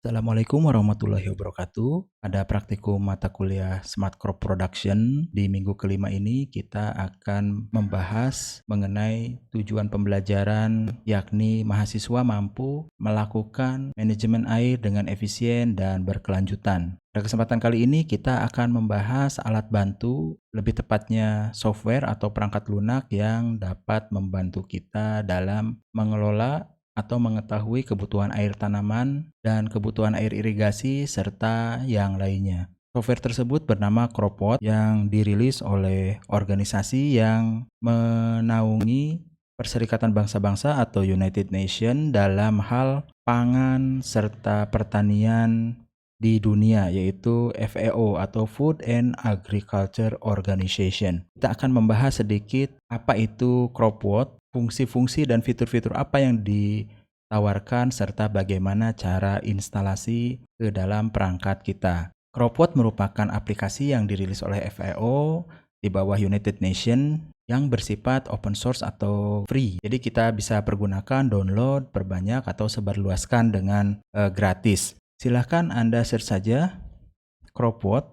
Assalamualaikum warahmatullahi wabarakatuh. Pada praktikum mata kuliah Smart Crop Production di minggu kelima ini kita akan membahas mengenai tujuan pembelajaran, yakni mahasiswa mampu melakukan manajemen air dengan efisien dan berkelanjutan. Pada kesempatan kali ini kita akan membahas alat bantu, lebih tepatnya software atau perangkat lunak yang dapat membantu kita dalam mengelola atau mengetahui kebutuhan air tanaman dan kebutuhan air irigasi serta yang lainnya. Software tersebut bernama Cropot yang dirilis oleh organisasi yang menaungi Perserikatan Bangsa-Bangsa atau United Nations dalam hal pangan serta pertanian di dunia, yaitu FAO atau Food and Agriculture Organization. Kita akan membahas sedikit apa itu Cropot, fungsi-fungsi dan fitur-fitur apa yang ditawarkan, serta bagaimana cara instalasi ke dalam perangkat kita. Cropot merupakan aplikasi yang dirilis oleh FAO di bawah United Nations yang bersifat open source atau free. Jadi kita bisa pergunakan, download, perbanyak, atau sebarluaskan dengan gratis. Silahkan Anda search saja Cropot.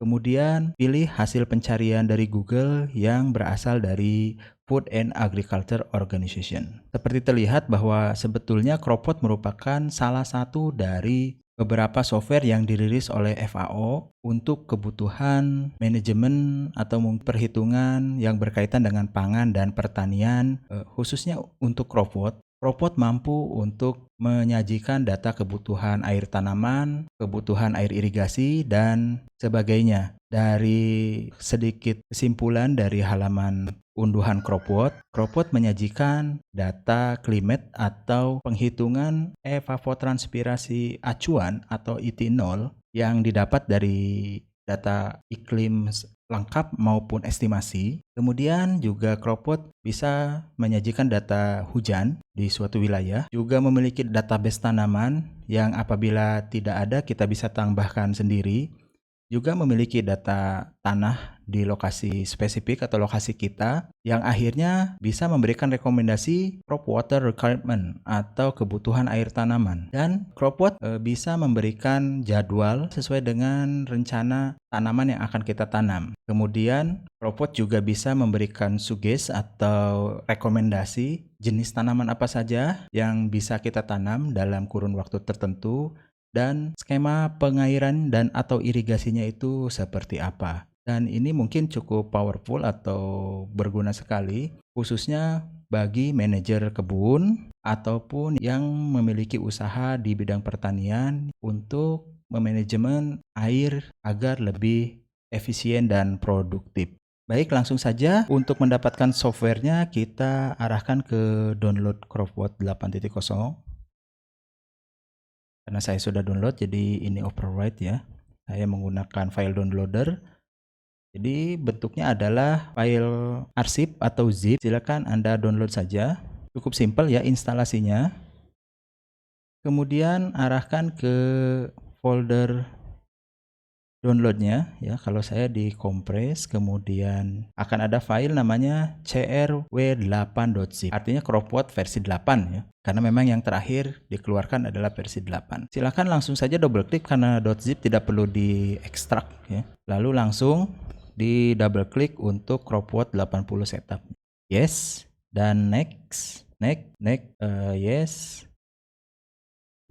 Kemudian pilih hasil pencarian dari Google yang berasal dari Food and Agriculture Organization. Seperti terlihat bahwa sebetulnya Cropot merupakan salah satu dari beberapa software yang dirilis oleh FAO untuk kebutuhan manajemen atau perhitungan yang berkaitan dengan pangan dan pertanian, khususnya untuk Cropot. Cropot mampu untuk menyajikan data kebutuhan air tanaman, kebutuhan air irigasi, dan sebagainya. Dari sedikit kesimpulan dari halaman unduhan Cropot, Cropot menyajikan data climate atau penghitungan evapotranspirasi acuan atau ET0 yang didapat dari data iklim lengkap maupun estimasi. Kemudian juga Cropot bisa menyajikan data hujan di suatu wilayah, juga memiliki database tanaman yang apabila tidak ada kita bisa tambahkan sendiri, juga memiliki data tanah di lokasi spesifik atau lokasi kita yang akhirnya bisa memberikan rekomendasi crop water requirement atau kebutuhan air tanaman. Dan Cropot bisa memberikan jadwal sesuai dengan rencana tanaman yang akan kita tanam. Kemudian Cropot juga bisa memberikan suggest atau rekomendasi jenis tanaman apa saja yang bisa kita tanam dalam kurun waktu tertentu, dan skema pengairan dan atau irigasinya itu seperti apa. Dan ini mungkin cukup powerful atau berguna sekali, khususnya bagi manajer kebun ataupun yang memiliki usaha di bidang pertanian untuk memanajemen air agar lebih efisien dan produktif. Baik, langsung saja untuk mendapatkan softwarenya kita arahkan ke download Cropot 8.0. Karena saya sudah download, jadi ini override ya. Saya menggunakan file downloader. Jadi bentuknya adalah file arsip atau zip. Silakan Anda download saja. Cukup simpel ya instalasinya. Kemudian arahkan ke folder downloadnya ya. Kalau saya di kompres, kemudian akan ada file namanya crw8.zip, artinya Cropot versi 8 ya, karena memang yang terakhir dikeluarkan adalah versi 8. Silakan langsung saja double klik karena .zip tidak perlu diekstrak ya. Lalu langsung di double klik untuk Cropot 80 setup. Yes, dan next, yes.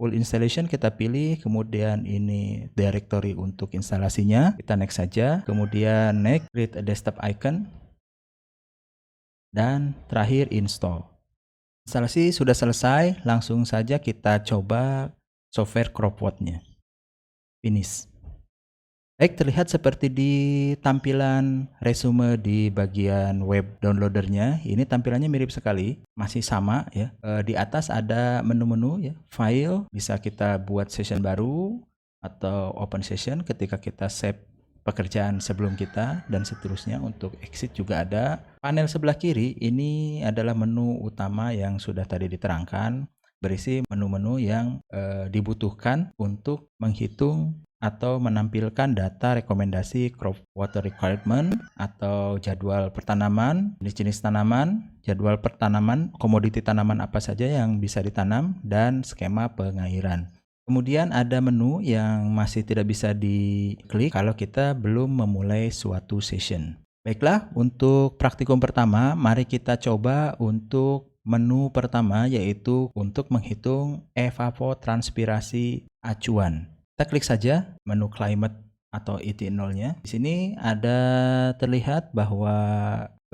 Full installation kita pilih, kemudian ini directory untuk instalasinya, kita next saja, kemudian next, create a desktop icon, dan terakhir install. Instalasi sudah selesai, langsung saja kita coba software Cropotnya. Finish. Baik, terlihat seperti di tampilan resume di bagian web downloadernya. Ini tampilannya mirip sekali, masih sama ya. Di atas ada menu-menu ya, file, bisa kita buat session baru atau open session ketika kita save pekerjaan sebelum kita, dan seterusnya. Untuk exit juga ada. Panel sebelah kiri ini adalah menu utama yang sudah tadi diterangkan, berisi menu-menu yang dibutuhkan untuk menghitung atau menampilkan data rekomendasi crop water requirement atau jadwal pertanaman, jenis-jenis tanaman, jadwal pertanaman, komoditi tanaman apa saja yang bisa ditanam, dan skema pengairan. Kemudian ada menu yang masih tidak bisa diklik kalau kita belum memulai suatu session. Baiklah, untuk praktikum pertama, mari kita coba untuk menu pertama, yaitu untuk menghitung evapotranspirasi acuan. Kita klik saja menu climate atau ET0-nya. Di sini ada terlihat bahwa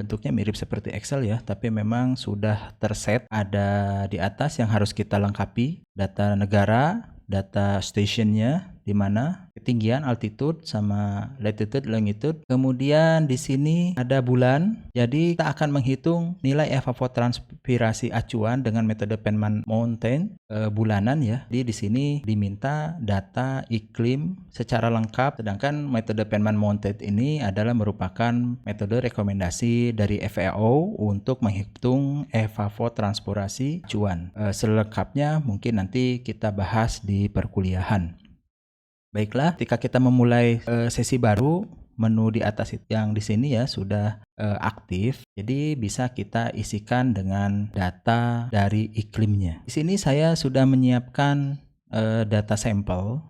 bentuknya mirip seperti Excel ya, tapi memang sudah terset ada di atas yang harus kita lengkapi. Data negara, data stationnya di mana, ketinggian, altitude, sama latitude, longitude. Kemudian di sini ada bulan. Jadi kita akan menghitung nilai evapotranspirasi acuan dengan metode Penman Mountain bulanan ya. Jadi di sini diminta data iklim secara lengkap, sedangkan metode Penman Mountain ini adalah merupakan metode rekomendasi dari FAO untuk menghitung evapotranspirasi acuan. Selengkapnya mungkin nanti kita bahas di perkuliahan. Baiklah, ketika kita memulai sesi baru, menu di atas yang di sini ya sudah aktif. Jadi bisa kita isikan dengan data dari iklimnya. Di sini saya sudah menyiapkan data sampel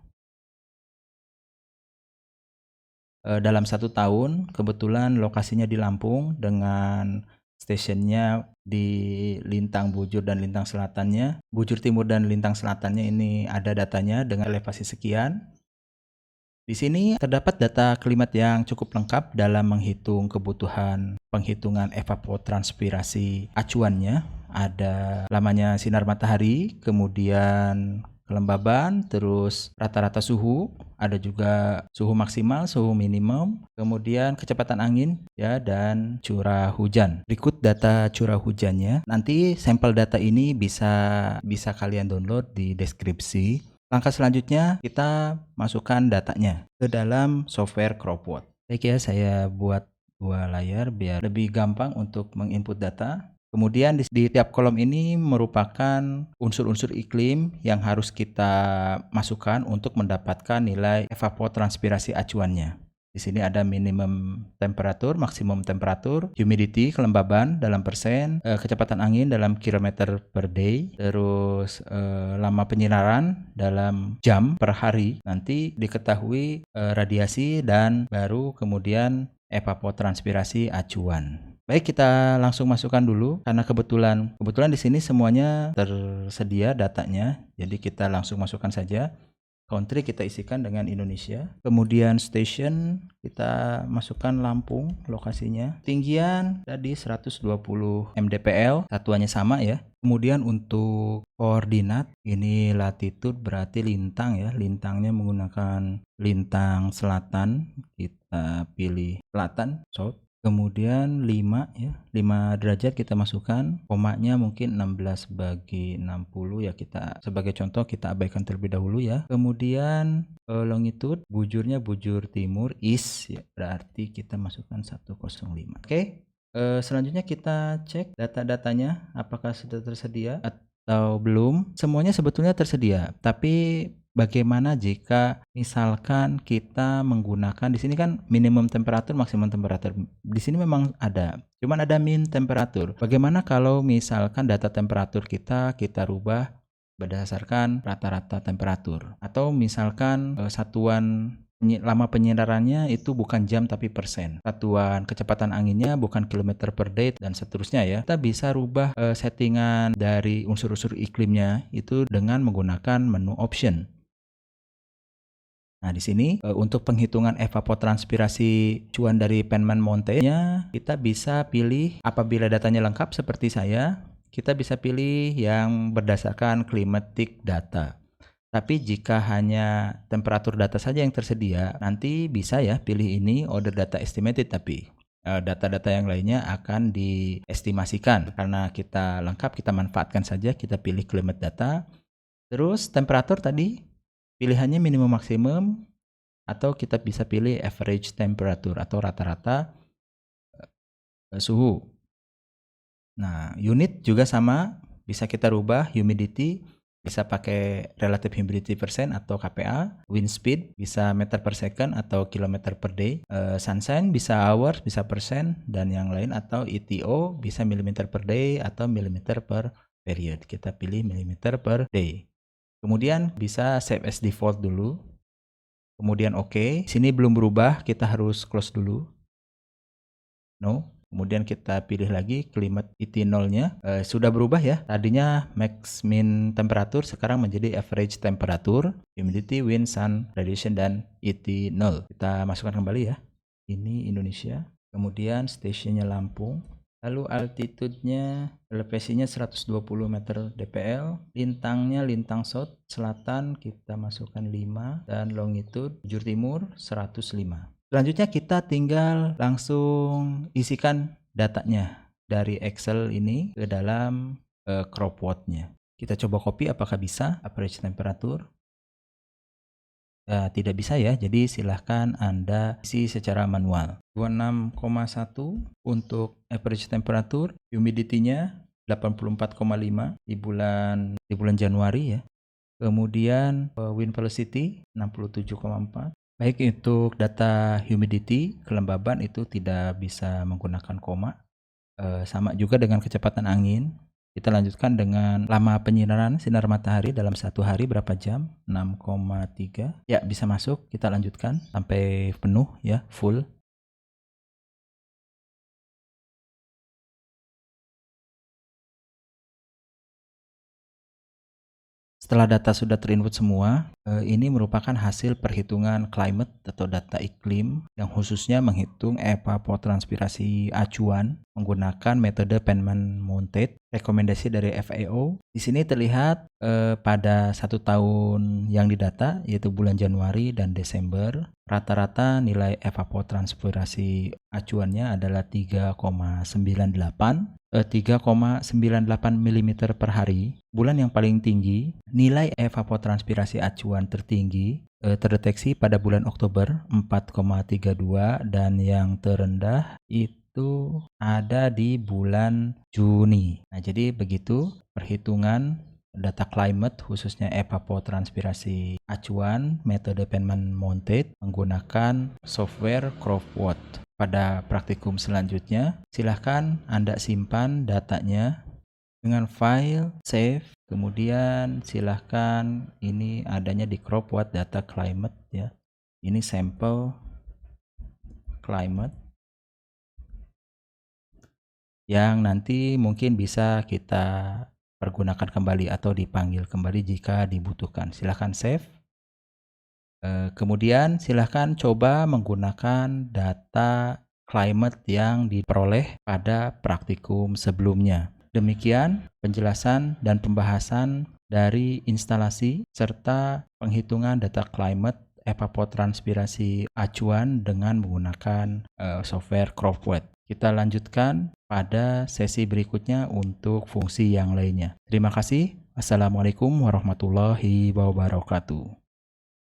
dalam 1 tahun. Kebetulan lokasinya di Lampung dengan stationnya di Lintang Bujur dan Lintang Selatannya. Bujur Timur dan Lintang Selatannya ini ada datanya dengan elevasi sekian. Di sini terdapat data klimat yang cukup lengkap dalam menghitung kebutuhan penghitungan evapotranspirasi acuannya. Ada lamanya sinar matahari, kemudian kelembaban, terus rata-rata suhu, ada juga suhu maksimal, suhu minimum, kemudian kecepatan angin ya, dan curah hujan. Berikut data curah hujannya. Nanti sampel data ini bisa kalian download di deskripsi. Langkah selanjutnya kita masukkan datanya ke dalam software Cropwood. Baik ya, saya buat 2 layar biar lebih gampang untuk menginput data. Kemudian di tiap kolom ini merupakan unsur-unsur iklim yang harus kita masukkan untuk mendapatkan nilai evapotranspirasi acuannya. Di sini ada minimum temperatur, maksimum temperatur, humidity, kelembaban dalam persen, kecepatan angin dalam kilometer per day, terus lama penyinaran dalam jam per hari, nanti diketahui radiasi, dan baru kemudian evapotranspirasi acuan. Baik, kita langsung masukkan dulu karena kebetulan di sini semuanya tersedia datanya. Jadi kita langsung masukkan saja. Country kita isikan dengan Indonesia. Kemudian station kita masukkan Lampung lokasinya. Tinggian tadi 120 mdpl, satuannya sama ya. Kemudian untuk koordinat ini latitude berarti lintang ya. Lintangnya menggunakan lintang selatan. Kita pilih selatan, south. Kemudian 5 ya, 5 derajat kita masukkan, komanya mungkin 16/60 ya, kita sebagai contoh kita abaikan terlebih dahulu ya. Kemudian longitude, bujurnya bujur timur, east ya, berarti kita masukkan 105. Oke. Selanjutnya kita cek data-datanya apakah sudah tersedia atau belum. Semuanya sebetulnya tersedia, tapi bagaimana jika misalkan kita menggunakan di sini kan minimum temperatur, maksimum temperatur. Di sini memang ada, cuman ada min temperatur. Bagaimana kalau misalkan data temperatur kita rubah berdasarkan rata-rata temperatur, atau misalkan satuan lama penyinarannya itu bukan jam tapi persen, satuan kecepatan anginnya bukan kilometer per day, dan seterusnya ya. Kita bisa rubah settingan dari unsur-unsur iklimnya itu dengan menggunakan menu option. Nah, di sini untuk penghitungan evapotranspirasi acuan dari Penman Mountain-nya kita bisa pilih, apabila datanya lengkap seperti saya, kita bisa pilih yang berdasarkan climatic data. Tapi jika hanya temperatur data saja yang tersedia, nanti bisa ya pilih ini order data estimated, tapi data-data yang lainnya akan diestimasikan. Karena kita lengkap, kita manfaatkan saja, kita pilih climate data. Terus temperatur tadi pilihannya minimum maksimum, atau kita bisa pilih average temperature atau rata-rata suhu. Nah, unit juga sama, bisa kita rubah humidity, Bisa pakai relative humidity percent atau KPA, wind speed bisa meter per second atau kilometer per day, sunshine bisa hours, bisa persen, dan yang lain, atau ETO bisa millimeter per day atau millimeter per period. Kita pilih millimeter per day. Kemudian bisa save as default dulu. Kemudian oke. Sini belum berubah, kita harus close dulu. No. Kemudian kita pilih lagi climate ET0-nya. Sudah berubah ya. Tadinya max min temperatur, sekarang menjadi average temperatur, humidity, wind, sun, radiation, dan ET0. Kita masukkan kembali ya. Ini Indonesia. Kemudian stationnya Lampung. Lalu altitude-nya, elevasinya 120 meter dpl. Lintangnya lintang south, selatan kita masukkan 5. Dan longitude bujur timur 105. Selanjutnya kita tinggal langsung isikan datanya dari Excel ini ke dalam CropWatt-nya. Kita coba copy, apakah bisa average temperatur. Tidak bisa ya, jadi silahkan Anda isi secara manual. 26,1 untuk average temperatur, humidity-nya 84,5 di bulan Januari ya. Kemudian wind velocity 67,4. Baik, untuk data humidity, kelembaban itu tidak bisa menggunakan koma. Sama juga dengan kecepatan angin. Kita lanjutkan dengan lama penyinaran sinar matahari dalam satu hari berapa jam? 6,3. Ya, bisa masuk. Kita lanjutkan sampai penuh ya, full. Setelah data sudah terinput semua, ini merupakan hasil perhitungan climate atau data iklim yang khususnya menghitung evapotranspirasi acuan menggunakan metode Penman Mounted, rekomendasi dari FAO. Di sini terlihat pada 1 tahun yang didata, yaitu bulan Januari dan Desember, rata-rata nilai evapotranspirasi acuannya adalah 3,98 mm per hari. Bulan yang paling tinggi, nilai evapotranspirasi acuan tertinggi terdeteksi pada bulan Oktober 4,32, dan yang terendah itu ada di bulan Juni. Nah, jadi begitu perhitungan data climate khususnya evapotranspirasi acuan metode Penman Mounted menggunakan software CropWatt. Pada praktikum selanjutnya, silahkan Anda simpan datanya dengan file save. Kemudian silahkan, ini adanya di CropWatt data climate ya. Ini sampel climate yang nanti mungkin bisa kita pergunakan kembali atau dipanggil kembali jika dibutuhkan. Silahkan save. Kemudian silahkan coba menggunakan data climate yang diperoleh pada praktikum sebelumnya. Demikian penjelasan dan pembahasan dari instalasi serta penghitungan data climate evapotranspirasi acuan dengan menggunakan software CropWatt. Kita lanjutkan pada sesi berikutnya untuk fungsi yang lainnya. Terima kasih. Assalamualaikum warahmatullahi wabarakatuh.